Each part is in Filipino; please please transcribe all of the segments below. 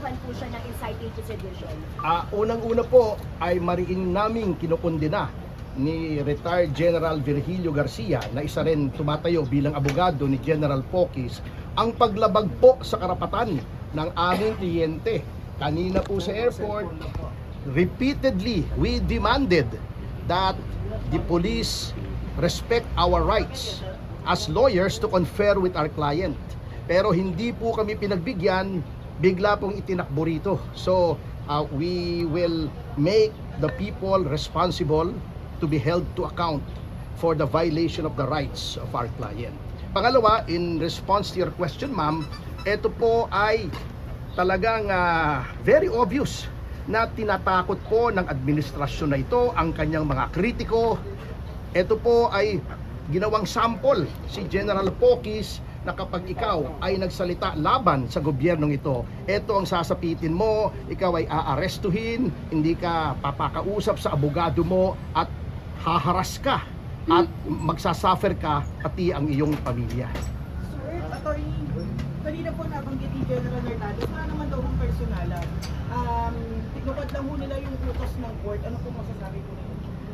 tauhan po siya ng inciting to sedition? Unang-una po ay mariin naming kinukundina ni retired General Virgilio Garcia na isa rin tumatayo bilang abogado ni General Pocis ang paglabag po sa karapatan ng aming kliyente. Kanina po sa airport, repeatedly we demanded that the police respect our rights as lawyers to confer with our client. Pero hindi po kami pinagbigyan, bigla pong itinakbo rito. So we will make the people responsible to be held to account for the violation of the rights of our client. Pangalawa, in response to your question, ma'am, ito po ay talagang very obvious na tinatakot po ng administrasyon na ito ang kanyang mga kritiko. Ito po ay ginawang sample si General Pocis na kapag ikaw ay nagsalita laban sa gobyernong ito, ito ang sasapitin mo, ikaw ay aarestuhin, hindi ka papakausap sa abogado mo at haharas ka at magsasuffer ka pati ang iyong pamilya. Sir, attorney, kanina po nabanggit ni General Hernandez, wala naman daw ng personalan. Tinupad lang po nila yung utos ng court. Ano po masasabi po nila?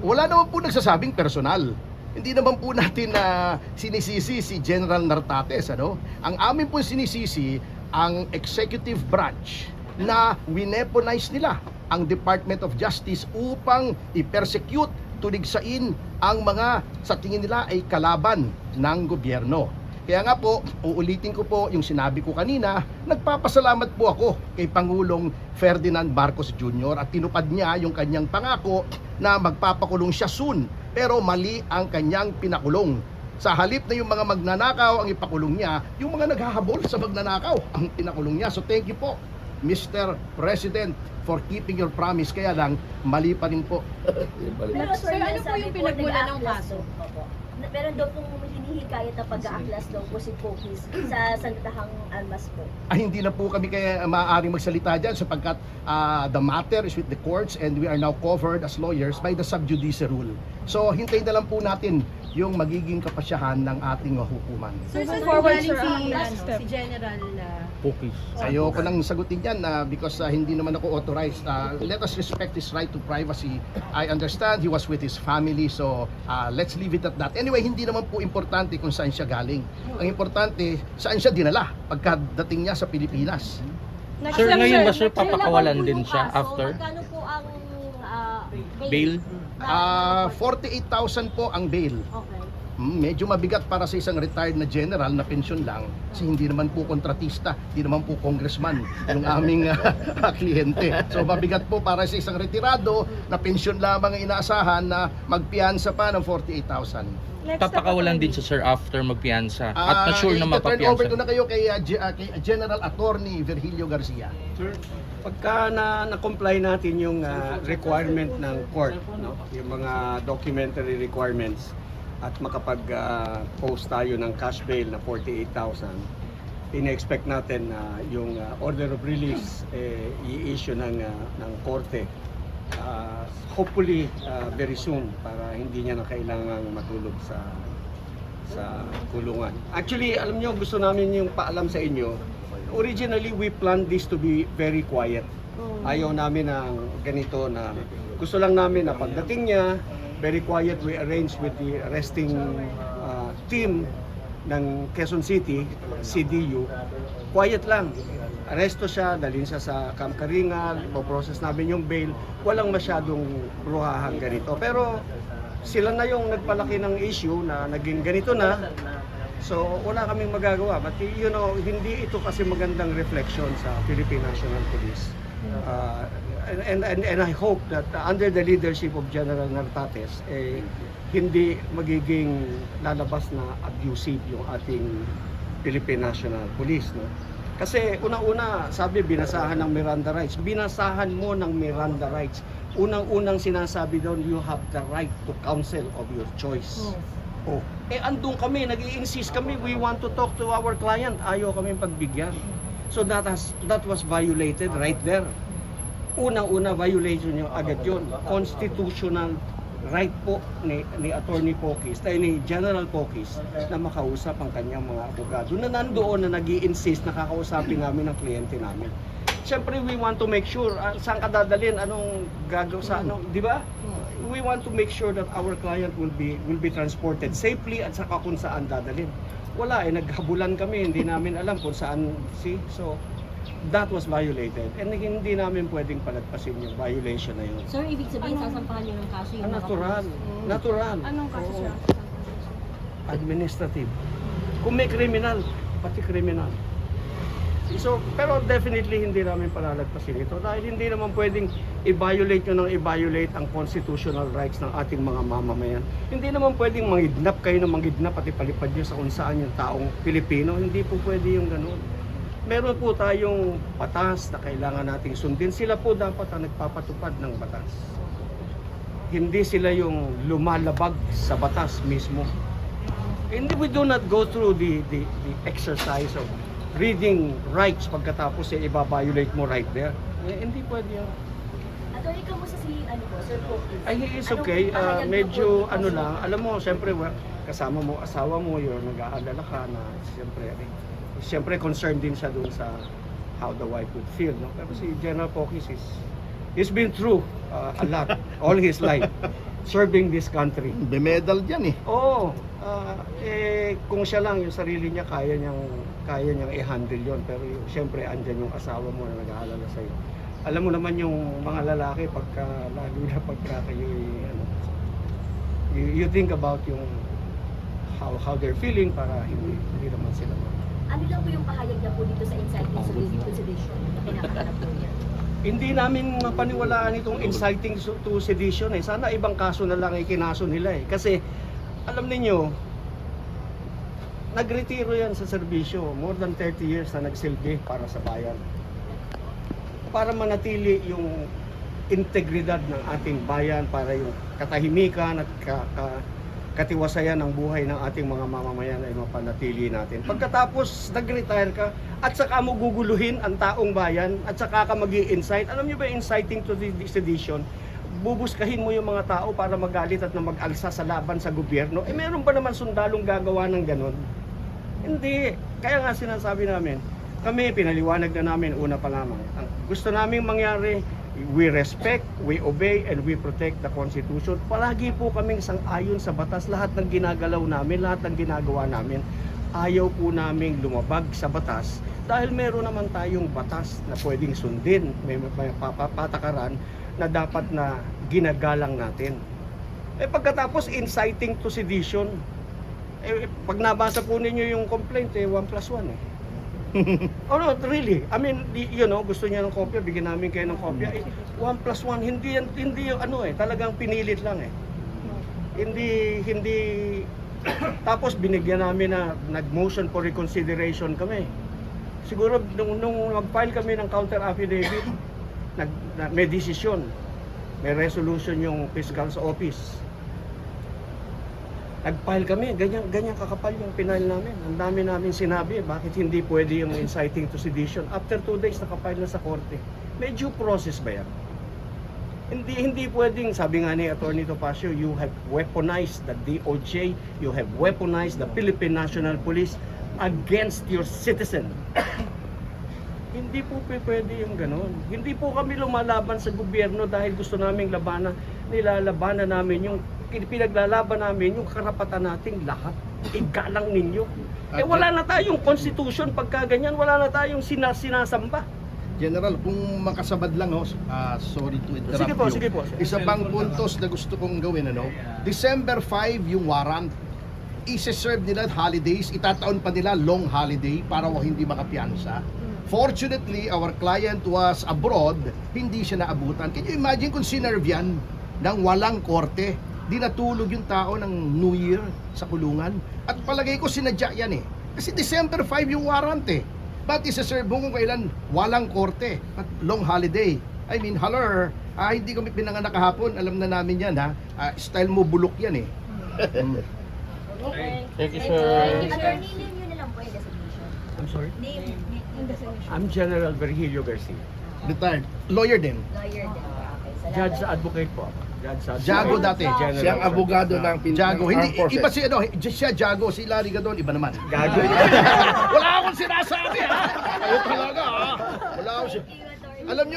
Wala naman po nagsasabing personal. Hindi naman po natin na sinisisi si General Nartates, ano? Ang amin po sinisisi ang executive branch na wineponize nila ang Department of Justice upang i-persecute, tuligsain ang mga sa tingin nila ay kalaban ng gobyerno. Kaya nga po, uulitin ko po yung sinabi ko kanina, nagpapasalamat po ako kay Pangulong Ferdinand Marcos Jr. at tinupad niya yung kanyang pangako na magpapakulong siya soon. Pero mali ang kanyang pinakulong. Sa halip na yung mga magnanakaw ang ipakulong niya, yung mga naghahabol sa magnanakaw ang pinakulong niya. So thank you po, Mr. President, for keeping your promise. Kaya lang, mali pa rin po. Pero Sir, ano po yung pinagmulan ng kaso? Meron daw pong hinihikayat na pag-aaklas daw po si Pocis sa Sandatahang Almas po. Hindi na po kami kaya maaaring magsalita dyan sapagkat the matter is with the courts and we are now covered as lawyers by the sub judice rule. So hintayin na lang po natin yung magiging kapasyahan ng ating hukuman. Sir, saan Forward, galing sir, si General Pocis. Ayoko nang sagutin yan because hindi naman ako authorized. Let us respect his right to privacy. I understand he was with his family, so let's leave it at that. Anyway, hindi naman po importante kung saan siya galing. Ang importante, saan siya dinala pagkadating niya sa Pilipinas. Sir, ngayon ba sir, papakawalan din siya after? Magkano po ang Bail? 48,000 po ang bail. Okay. Medyo mabigat para sa isang retired na general na pensyon lang kasi hindi naman po kontratista, hindi naman po congressman yung aming kliyente. So mabigat po para sa isang retirado na pensyon lamang ang inaasahan na magpiyansa pa ng 48,000. Papakawalan din siya sir after magpiyansa at na-sure na turn over ko mapapiyansa. na kayo kay General Attorney Virgilio Garcia. Sir, pagka na-comply natin yung requirement ng court, no? Yung mga documentary requirements at makapag-post tayo ng cash bail na 48,000, ina-expect natin na yung order of release i-issue ng korte. Hopefully very soon para hindi niya na kailangang matulog sa kulungan. Actually, alam niyo, gusto namin yung paalam sa inyo. Originally, we planned this to be very quiet. Ayaw namin ng ganito na gusto lang namin na pagdating niya, very quiet, we arranged with the arresting team ng Quezon City, CDU. Quiet lang. Aresto siya, dalhin siya sa Camp Karingal, ipoprocess namin yung bail. Walang masyadong bruhahan ganito. Pero sila na yung nagpalaki ng issue na naging ganito na. So wala kaming magagawa. But you know, hindi ito kasi magandang reflection sa Philippine National Police. And I hope that under the leadership of General Nartates, hindi magiging lalabas na abusive yung ating Philippine National Police. No? Kasi unang-una, sabi, binasahan ng Miranda rights. Binasahan mo ng Miranda rights. Unang-unang sinasabi doon, you have the right to counsel of your choice. Oh. Andun kami, nag-i-insist kami, we want to talk to our client. Ayaw kami pagbigyan. So that was violated right there. Unang-una violation yung agad yun. Constitutional right po ni Attorney Pocis, ni General Pocis na makausap ang kanyang mga abogado na nandoon na nag-i-insist na kakausapin namin ang kliyente namin. Siyempre, we want to make sure saan ka dadalhin, anong gagawin sa ano, di ba? We want to make sure that our client will be transported safely at saka kung saan dadalhin. Wala naghabulan kami, hindi namin alam kung saan so that was violated and hindi namin pwedeng palagpasin yung violation na yun. Sir, ibig sabihin, sasampahan niyo ng kaso yung mga Natural. pulis? Natural. Anong kaso, Oo. sir? Administrative. Kung may criminal, pati criminal. So, pero definitely hindi namin palalagpasin ito dahil hindi naman pwedeng i-violate nyo ng i-violate ang constitutional rights ng ating mga mamamayan. Hindi naman pwedeng mangidnap kayo ng mangidnap at ipalipad nyo sa kung saan yung taong Pilipino. Hindi po pwede yung ganun. Meron po tayong batas na kailangan nating sundin. Sila po dapat ang nagpapatupad ng batas. Hindi sila yung lumalabag sa batas mismo. And we do not go through the exercise of reading rights pagkatapos i-violate mo right there. Hindi pwede yan. Attorney, kamusta si Sir Pokis? Ay, he is okay. Medyo lang. Alam mo, siyempre kasama mo, asawa mo, yun, nag-aalala ka na siyempre concerned din siya dun sa how the wife would feel. No? Pero si General Pokis he's been through a lot all his life serving this country. Bemedal dyan eh. Oo. Kung siya lang yung sarili niya kaya niyang i-handle yon, pero siyempre andyan yung asawa mo na nag-aalala sa iyo. Alam mo naman yung mga lalaki lalo na pagka kayo you think about yung how they're feeling para hindi naman sila. Ano lang po yung pahayag niya po dito sa inciting to sedition na kinakaharap po niya? Hindi namin mapaniwalaan itong inciting to sedition eh. Sana ibang kaso na lang ikinaso nila eh. Kasi alam niyo, nagretiro yan sa serbisyo. More than 30 years na nagsilbi para sa bayan. Para manatili yung integridad ng ating bayan, para yung katahimikan at katiwasayan ng buhay ng ating mga mamamayan ay mapanatili natin. Pagkatapos nag-retire ka at saka mo guguluhin ang taong bayan at saka ka mag-i-incite. Alam niyo ba inciting to sedition? Bubuskahin mo yung mga tao para magalit at na mag-alsa sa laban sa gobyerno. Meron ba naman sundalong gagawa ng ganon? Hindi. Kaya nga sinasabi namin, kami pinaliwanag na namin una pa lamang. Ang gusto naming mangyari, we respect, we obey, and we protect the Constitution. Palagi po kaming sang-ayon sa batas. Lahat ng ginagalaw namin, lahat ng ginagawa namin, ayaw po naming lumabag sa batas dahil meron naman tayong batas na pwedeng sundin. May patakaran na dapat na ginagalang natin. Pagkatapos inciting to sedition, pag nabasa po ninyo yung complaint, 1+1 eh. Oh no, really. I mean, gusto niya ng kopya, bigyan namin kayo ng kopya. 1+1, hindi yung talagang pinilit lang eh. Hindi tapos binigyan namin na nag-motion for reconsideration kami. Siguro nung mag-file kami ng counter affidavit, may desisyon, may resolution yung fiscal's office. Nag-file kami, ganyan kakapal yung pinile namin. Ang dami namin sinabi, bakit hindi pwede yung inciting to sedition. After 2 days, nakapile na sa korte. May due process ba yan? Hindi pwedeng, sabi nga ni Attorney Topacio, you have weaponized the DOJ, you have weaponized the Philippine National Police against your citizen. Hindi po pwede yung ganon. Hindi po kami lumalaban sa gobyerno dahil gusto naming nilalabanan namin yung pinaglalaban namin yung karapatan nating lahat. Igalang ninyo. Wala na tayong constitution pagka ganyan, wala na tayong sinasamba. General, kung makasabad lang sorry to interrupt Sige po. Isa pang puntos na gusto kong gawin, December 5 yung warrant, isi-serve nila holidays, itataon pa nila long holiday para hindi makapiyansa. Fortunately, our client was abroad, hindi siya naabutan. Can you imagine kung sinerve yan ng walang korte? Di natulog yung tao ng New Year sa kulungan. At palagay ko sinadya yan eh. Kasi December 5 yung warrant eh. Ba't isa-serve mo kung kailan walang korte at long holiday? I mean, hindi kami pinanganak kahapon. Alam na namin yan ha. Style mo bulok yan eh. Okay. Thank you, sir. Attorney, name nyo na lang po yung designation. I'm sorry? Name yung designation. I'm General Virgilio Garcia. Retired. Lawyer din. Lawyer din. Okay. Salamat. Judge sa advocate po ako. Judge sa Jago dati. General. Siyang abogado ng Jago. Hindi, Armed Forces. iba siya Jago. Si Larry Gadon, iba naman. Gago. Wala akong sinasabi ha. Ayaw talaga ha. Wala akong Alam nyo,